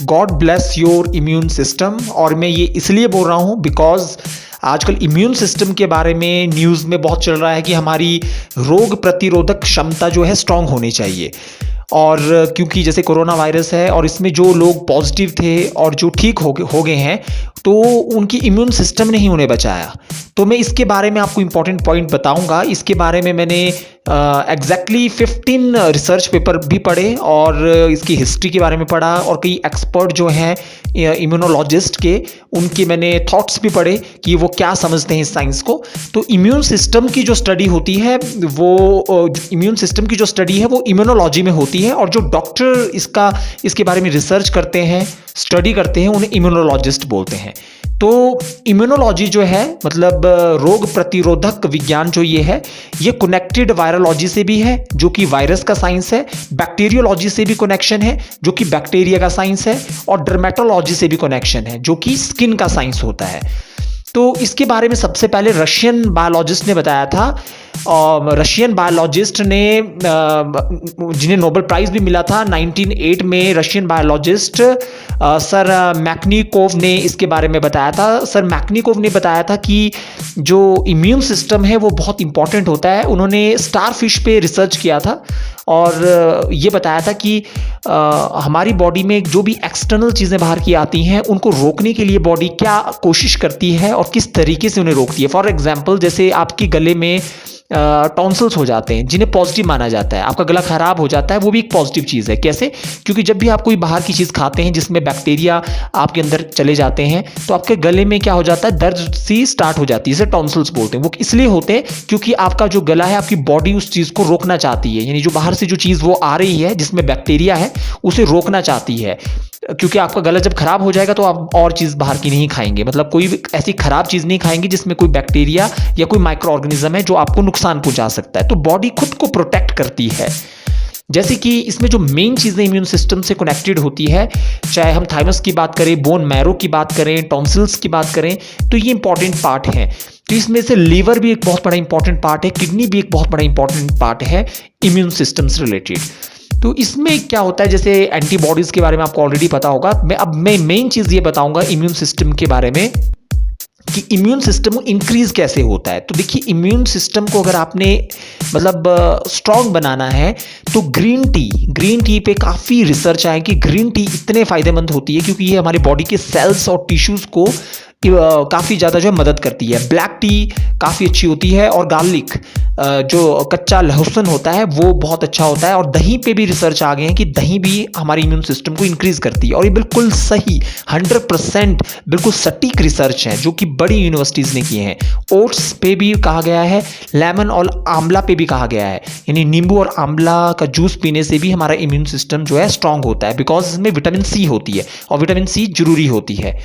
God bless your immune system. और मैं ये इसलिए बोल रहा हूँ बिकॉज आजकल इम्यून सिस्टम के बारे में न्यूज़ में बहुत चल रहा है कि हमारी रोग प्रतिरोधक क्षमता जो है स्ट्रांग होनी चाहिए। और क्योंकि जैसे कोरोना वायरस है और इसमें जो लोग पॉजिटिव थे और जो ठीक हो गए हैं तो उनकी इम्यून सिस्टम ने ही उन्हें बचाया। तो मैं इसके बारे में आपको इम्पॉर्टेंट पॉइंट बताऊंगा। इसके बारे में मैंने एग्जैक्टली 15 रिसर्च पेपर भी पढ़े और इसकी हिस्ट्री के बारे में पढ़ा और कई एक्सपर्ट जो हैं इम्यूनोलॉजिस्ट के उनके मैंने थॉट्स भी पढ़े कि वो क्या समझते हैं इस साइंस को। तो इम्यून सिस्टम की जो स्टडी होती है वो इम्यूनोलॉजी में होती है और जो डॉक्टर इसके बारे में रिसर्च करते हैं, स्टडी करते हैं, उन्हें इम्यूनोलॉजिस्ट बोलते हैं। तो इम्यूनोलॉजी जो है मतलब रोग प्रतिरोधक विज्ञान जो ये कनेक्टेड वायरोलॉजी से भी है जो कि वायरस का साइंस है, बैक्टीरियोलॉजी से भी कनेक्शन है जो कि बैक्टीरिया का साइंस है, और डर्मेटोलॉजी से भी कनेक्शन है जो कि स्किन का साइंस होता है। तो इसके बारे में सबसे पहले रशियन बायोलॉजिस्ट ने बताया था। रशियन बायोलॉजिस्ट ने जिन्हें नोबेल प्राइज भी मिला था 1908 में, रशियन बायोलॉजिस्ट सर मैकनिकोव ने इसके बारे में बताया था। सर मैकनिकोव ने बताया था कि जो इम्यून सिस्टम है वो बहुत इंपॉर्टेंट होता है। उन्होंने स्टारफिश पे रिसर्च किया था और ये बताया था कि हमारी बॉडी में जो भी एक्सटर्नल चीज़ें बाहर की आती हैं उनको रोकने के लिए बॉडी क्या कोशिश करती है और किस तरीके से उन्हें रोकती है। फॉर एग्जांपल जैसे आपके गले में टॉन्सिल्स हो जाते हैं जिन्हें पॉजिटिव माना जाता है, आपका गला खराब हो जाता है, वो भी एक पॉजिटिव चीज़ है। कैसे? क्योंकि जब भी आप कोई बाहर की चीज़ खाते हैं जिसमें बैक्टीरिया आपके अंदर चले जाते हैं तो आपके गले में क्या हो जाता है, दर्द सी स्टार्ट हो जाती है, इसे टॉन्सिल्स बोलते हैं। वो इसलिए होते हैं क्योंकि आपका जो गला है, आपकी बॉडी उस चीज़ को रोकना चाहती है, यानी जो बाहर से जो चीज़ वो आ रही है जिसमें बैक्टीरिया है उसे रोकना चाहती है। क्योंकि आपका गला जब खराब हो जाएगा तो आप और चीज़ बाहर की नहीं खाएंगे, मतलब कोई भी ऐसी खराब चीज़ नहीं खाएंगे जिसमें कोई बैक्टीरिया या कोई माइक्रो ऑर्गेनिज्म है जो आपको नुकसान पहुंचा सकता है। तो बॉडी खुद को प्रोटेक्ट करती है। जैसे कि इसमें जो मेन चीज़ें इम्यून सिस्टम से कनेक्टेड होती है, चाहे हम थाइमस की बात करें, बोन मैरो की बात करें, टॉन्सिल्स की बात करें, तो ये इंपॉर्टेंट पार्ट है। तो इसमें से लीवर भी एक बहुत बड़ा इंपॉर्टेंट पार्ट है, किडनी भी एक बहुत बड़ा इंपॉर्टेंट पार्ट है इम्यून सिस्टम से रिलेटेड। तो इसमें क्या होता है, जैसे एंटीबॉडीज के बारे में आपको ऑलरेडी पता होगा। मैं मेन चीज़ ये बताऊंगा इम्यून सिस्टम के बारे में कि इम्यून सिस्टम इंक्रीज कैसे होता है। तो देखिए, इम्यून सिस्टम को अगर आपने मतलब स्ट्रांग बनाना है तो ग्रीन टी पे काफ़ी रिसर्च आया कि ग्रीन टी इतने फायदेमंद होती है क्योंकि ये हमारे बॉडी के सेल्स और टिश्यूज़ को काफ़ी ज़्यादा जो है मदद करती है। ब्लैक टी काफ़ी अच्छी होती है और गार्लिक जो कच्चा लहसुन होता है वो बहुत अच्छा होता है। और दही पे भी रिसर्च आ गए हैं कि दही भी हमारे इम्यून सिस्टम को इंक्रीज करती है। और ये बिल्कुल सही 100% बिल्कुल सटीक रिसर्च है जो कि बड़ी यूनिवर्सिटीज़ ने किए हैं। ओट्स पे भी कहा गया है, लेमन और आंवला पे भी कहा गया है, यानी नींबू और आंवला का जूस पीने से भी हमारा इम्यून सिस्टम जो है स्ट्रांग होता है, बिकॉज इसमें विटामिन सी होती है और विटामिन सी जरूरी होती है।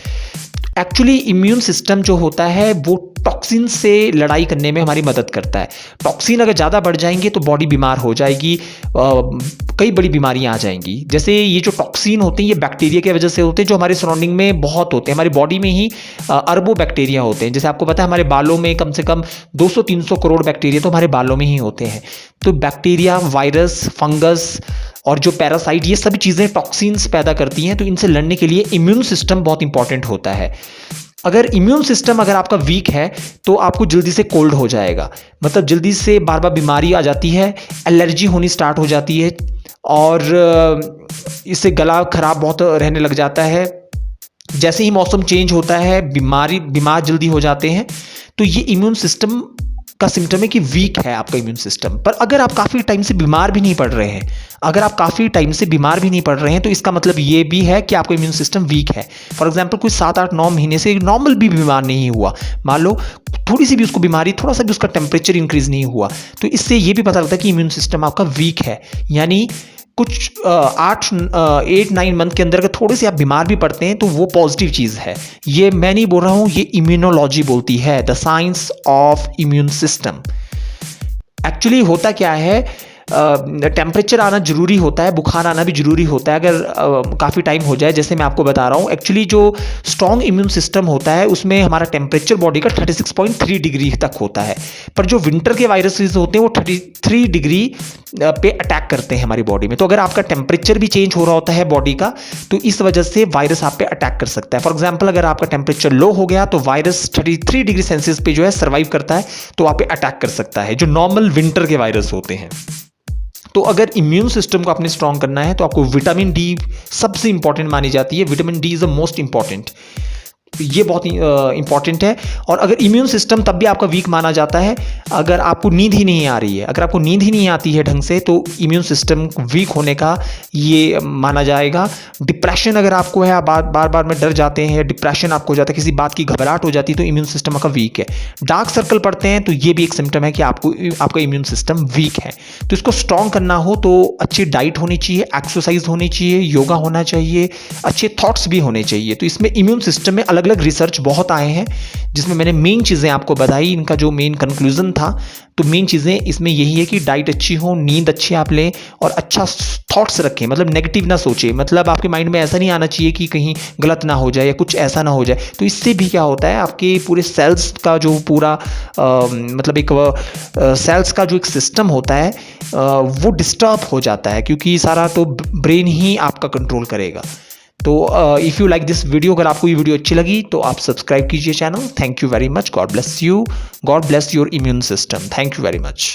एक्चुअली इम्यून सिस्टम जो होता है वो टॉक्सिन से लड़ाई करने में हमारी मदद करता है। टॉक्सिन अगर ज़्यादा बढ़ जाएंगे तो बॉडी बीमार हो जाएगी, कई बड़ी बीमारियां आ जाएंगी। जैसे ये जो टॉक्सिन होते हैं ये बैक्टीरिया की वजह से होते हैं जो हमारे सराउंडिंग में बहुत होते हैं। हमारी बॉडी में ही अरबों बैक्टीरिया होते हैं। जैसे आपको पता है हमारे बालों में कम से कम 200-300 करोड़ बैक्टीरिया तो हमारे बालों में ही होते हैं। तो बैक्टीरिया, वायरस, फंगस और जो पैरासाइट, ये सभी चीज़ें टॉक्सिन्स पैदा करती हैं। तो इनसे लड़ने के लिए इम्यून सिस्टम बहुत इंपॉर्टेंट होता है। अगर इम्यून सिस्टम अगर आपका वीक है तो आपको जल्दी से कोल्ड हो जाएगा, मतलब जल्दी से बार बार बीमारी आ जाती है, एलर्जी होनी स्टार्ट हो जाती है और इससे गला खराब बहुत रहने लग जाता है। जैसे ही मौसम चेंज होता है बीमार जल्दी हो जाते हैं। तो ये इम्यून सिस्टम का सिम्टम है कि वीक है आपका इम्यून सिस्टम। पर अगर आप काफ़ी टाइम से बीमार भी नहीं पड़ रहे हैं तो इसका मतलब ये भी है कि आपका इम्यून सिस्टम वीक है। फॉर एग्जांपल कोई 7-8-9 महीने से नॉर्मल भी बीमार नहीं हुआ, मान लो थोड़ी सी भी उसको बीमारी, थोड़ा सा भी उसका टेम्परेचर इंक्रीज नहीं हुआ, तो इससे ये भी पता लगता है कि इम्यून सिस्टम आपका वीक है। यानी कुछ 8-9 मंथ के अंदर अगर थोड़े से आप बीमार भी पड़ते हैं तो वो पॉजिटिव चीज़ है। ये मैं नहीं बोल रहा हूँ, ये इम्यूनोलॉजी बोलती है, the science of immune system. Actually होता क्या है, टेम्परेचर आना ज़रूरी होता है, बुखार आना भी ज़रूरी होता है अगर काफ़ी टाइम हो जाए। जैसे मैं आपको बता रहा हूँ, एक्चुअली जो स्ट्रॉन्ग इम्यून सिस्टम होता है उसमें हमारा टेम्परेचर बॉडी का 36.3 डिग्री तक होता है, पर जो विंटर के वायरसेस होते हैं वो 33 डिग्री पे अटैक करते हैं हमारी बॉडी में। तो अगर आपका टेम्परेचर भी चेंज हो रहा होता है बॉडी का, तो इस वजह से वायरस आप पे अटैक कर सकता है। फॉर एग्जांपल, अगर आपका टेम्परेचर लो हो गया तो वायरस 33 डिग्री सेल्सियस पे जो है सर्वाइव करता है, तो आप पे अटैक कर सकता है, जो नॉर्मल विंटर के वायरस होते हैं। तो अगर इम्यून सिस्टम को आपने स्ट्रांग करना है तो आपको विटामिन डी सबसे इंपॉर्टेंट मानी जाती है। Vitamin D is the most important, ये बहुत इंपॉर्टेंट है। और अगर इम्यून सिस्टम तब भी आपका वीक माना जाता है अगर आपको नींद ही नहीं आ रही है। अगर आपको नींद ही नहीं आती है ढंग से, तो इम्यून सिस्टम वीक होने का ये माना जाएगा। डिप्रेशन अगर आपको है, आप बार बार में डर जाते हैं, डिप्रेशन आपको हो जाता है, किसी बात की घबराहट हो जाती है, तो इम्यून सिस्टम आपका वीक है। डार्क सर्कल पड़ते हैं तो ये भी एक सिम्टम है कि आपका इम्यून सिस्टम वीक है। तो इसको स्ट्रॉन्ग करना हो तो अच्छी डाइट होनी चाहिए, एक्सरसाइज होनी चाहिए, योगा होना चाहिए, अच्छे थॉट्स भी होने चाहिए। तो इसमें इम्यून सिस्टम में अलग अलग रिसर्च बहुत आए हैं, जिसमें मैंने मेन चीज़ें आपको बताई। इनका जो मेन कंक्लूजन था, तो मेन चीज़ें इसमें यही है कि डाइट अच्छी हो, नींद अच्छी आप लें और अच्छा थॉट्स रखें, मतलब नेगेटिव ना सोचें। मतलब आपके माइंड में ऐसा नहीं आना चाहिए कि कहीं गलत ना हो जाए या कुछ ऐसा ना हो जाए। तो इससे भी क्या होता है, आपके पूरे सेल्स का जो पूरा मतलब एक सेल्स का जो एक सिस्टम होता है वो डिस्टर्ब हो जाता है, क्योंकि सारा तो ब्रेन ही आपका कंट्रोल करेगा। तो if you like this video, अगर आपको ये वीडियो अच्छी लगी तो आप सब्सक्राइब कीजिए channel. Thank you very much. God bless you. God bless your immune system. Thank you very much.